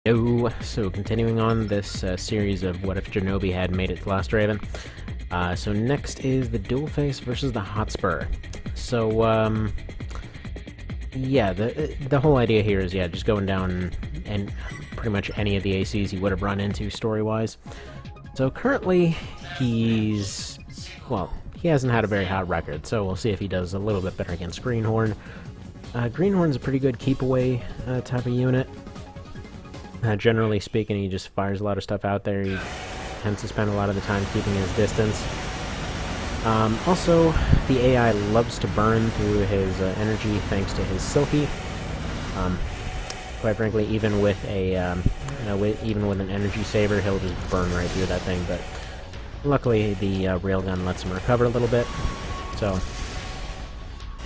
So continuing on this series of What If Genobee Had Made It to Last Raven. So next is the Dual Face versus the Hotspur. So, yeah, the whole idea here is, just going down and pretty much any of the ACs you would have run into story-wise. So currently, well, he hasn't had a very hot record, so we'll see if he does a little bit better against Greenhorn. Greenhorn's a pretty good keep-away type of unit. Generally speaking, he just fires a lot of stuff out there. He tends to spend a lot of the time keeping his distance. Also, the AI loves to burn through his energy thanks to his Silky. Quite frankly, even with a even with an energy saver, he'll just burn right through that thing. But luckily, the railgun lets him recover a little bit. So,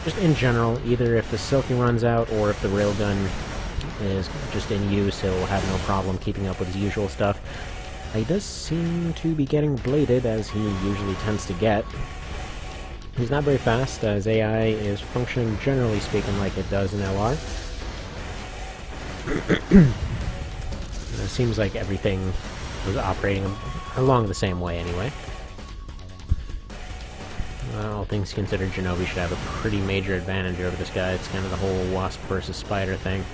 just in general, either if the Silky runs out or if the railgun is just in use, he'll have no problem keeping up with his usual stuff. He does seem to be getting bladed, as he usually tends to get. He's not very fast, as AI is functioning, generally speaking, like it does in LR. It seems like everything was operating along the same way, anyway. All things considered, Genobee should have a pretty major advantage over this guy. It's kind of the whole wasp versus spider thing.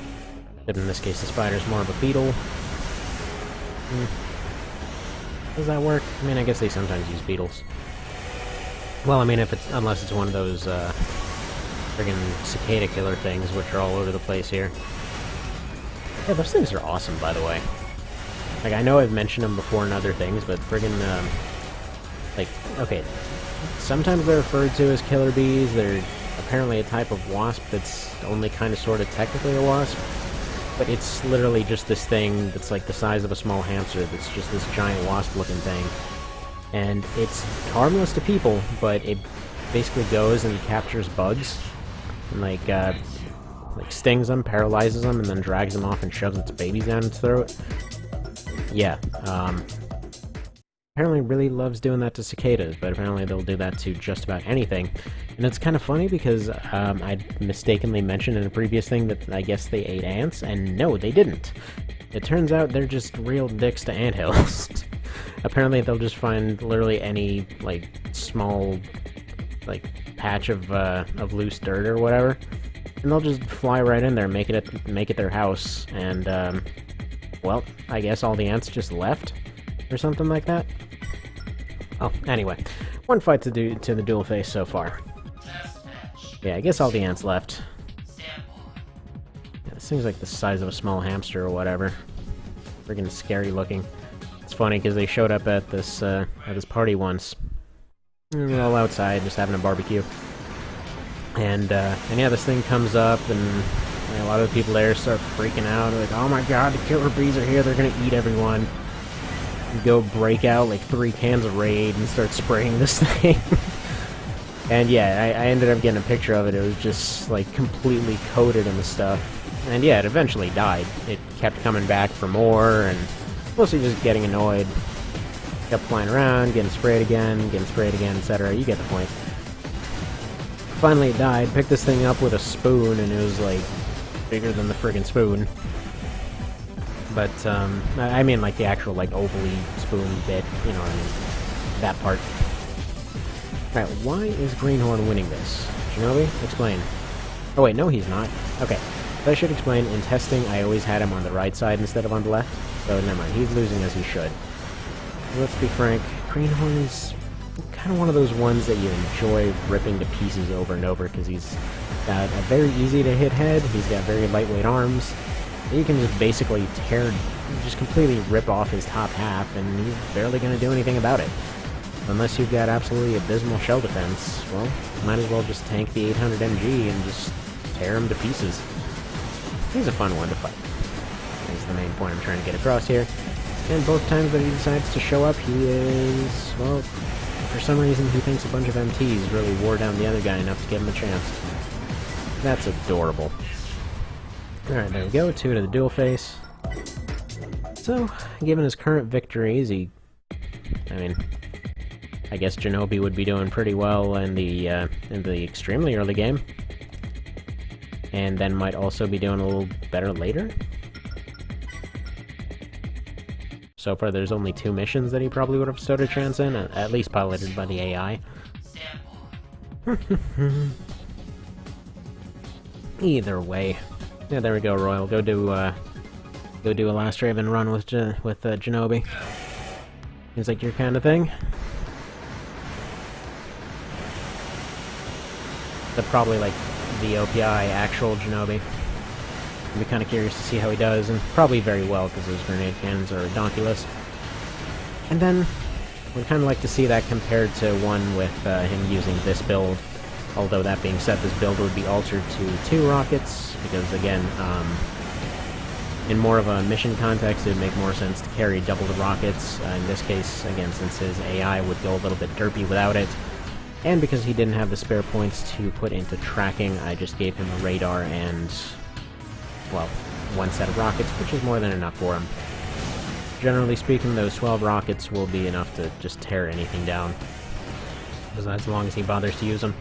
But in this case, the spider's more of a beetle. Does that work? I mean, I guess they sometimes use beetles. Well, I mean, unless it's one of those friggin' cicada killer things, which are all over the place here. Yeah, those things are awesome, by the way. Like, I know I've mentioned them before in other things, but friggin', like, okay, sometimes they're referred to as killer bees. They're apparently a type of wasp that's only kind of sort of technically a wasp. But it's literally just this thing that's like the size of a small hamster that's just this giant wasp-looking thing. And it's harmless to people, but it basically goes and captures bugs. And like stings them, paralyzes them, and then drags them off and shoves its babies down its throat. Yeah, apparently really loves doing that to cicadas, but apparently they'll do that to just about anything. And it's kind of funny because I'd mistakenly mentioned in a previous thing that I guess they ate ants, and no, they didn't. It turns out they're just real dicks to anthills. Apparently they'll just find literally any, like, small, like, patch of loose dirt or whatever, and they'll just fly right in there and make it their house, and, well, I guess all the ants just left, or something like that. Oh, anyway, one fight to the dual face so far. Yeah, I guess all the ants left. Yeah, this thing's like the size of a small hamster or whatever. Friggin' scary looking. It's funny because they showed up at this party once. We were all outside just having a barbecue. And yeah, this thing comes up and a lot of the people there start freaking out. Like, oh my god, the killer bees are here, they're gonna eat everyone. Go break out like 3 cans of Raid and start spraying this thing. And yeah, I ended up getting a picture of it. It was just like completely coated in the stuff. And yeah, it eventually died. It kept coming back for more, and mostly just getting annoyed. Kept flying around, getting sprayed again, etc. You get the point. Finally it died. Picked this thing up with a spoon, and it was like bigger than the friggin' spoon. But, I mean, like, the actual, like, ovally spoon bit, you know what I mean? That part. Alright, why is Greenhorn winning this? Genobee, explain. Oh wait, no he's not. Okay, so I should explain, in testing, I always had him on the right side instead of on the left. So, never mind, he's losing as he should. Let's be frank, Greenhorn is kind of one of those ones that you enjoy ripping to pieces over and over, because he's got a very easy-to-hit head, he's got very lightweight arms. You can just basically just completely rip off his top half, and he's barely going to do anything about it. Unless you've got absolutely abysmal shell defense, well, might as well just tank the 800 MG and just tear him to pieces. He's a fun one to fight. That's the main point I'm trying to get across here. And both times that he decides to show up, he is, well, for some reason he thinks a bunch of MTs really wore down the other guy enough to give him a chance. That's adorable. Alright, there we go, 2 to the dual face. So, given his current victories, I guess Genobee would be doing pretty well in the extremely early game. And then might also be doing a little better later. so far there's only 2 missions that he probably would have stood a chance in, at least piloted by the AI. Either way. Yeah, there we go, Royal. Go do a Last Raven run with Genobee. Seems like your kind of thing. But probably like the OPI actual Genobee. I'd be kind of curious to see how he does, and probably very well, because those grenade cannons are redonkulous. And then, we'd kind of like to see that compared to one with him using this build. Although that being said, this build would be altered to 2 rockets, because again, in more of a mission context, it would make more sense to carry double the rockets. In this case, again, since his AI would go a little bit derpy without it, and because he didn't have the spare points to put into tracking, I just gave him a radar and, well, 1 set of rockets, which is more than enough for him. Generally speaking, those 12 rockets will be enough to just tear anything down, as long as he bothers to use them.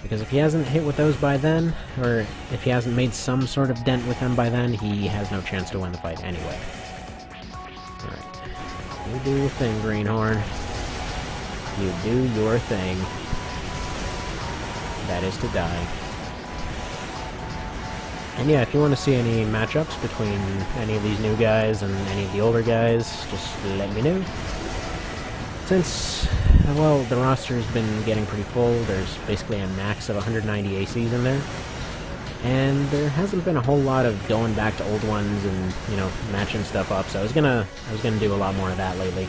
Because if he hasn't hit with those by then, or if he hasn't made some sort of dent with them by then, he has no chance to win the fight anyway. Alright. You do your thing, Greenhorn. You do your thing. That is to die. And yeah, if you want to see any matchups between any of these new guys and any of the older guys, just let me know. Since, well, the roster has been getting pretty full, there's basically a max of 190 ACs in there, and there hasn't been a whole lot of going back to old ones and, you know, matching stuff up, so I was gonna do a lot more of that lately.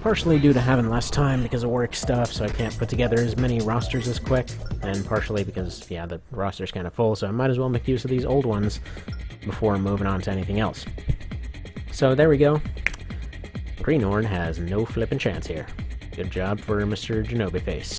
Partially due to having less time because of work stuff, so I can't put together as many rosters as quick, and partially because, yeah, the roster's kind of full, so I might as well make use of these old ones before moving on to anything else. So there we go. Greenhorn has no flippin' chance here. Good job for Mr. Genobee Face.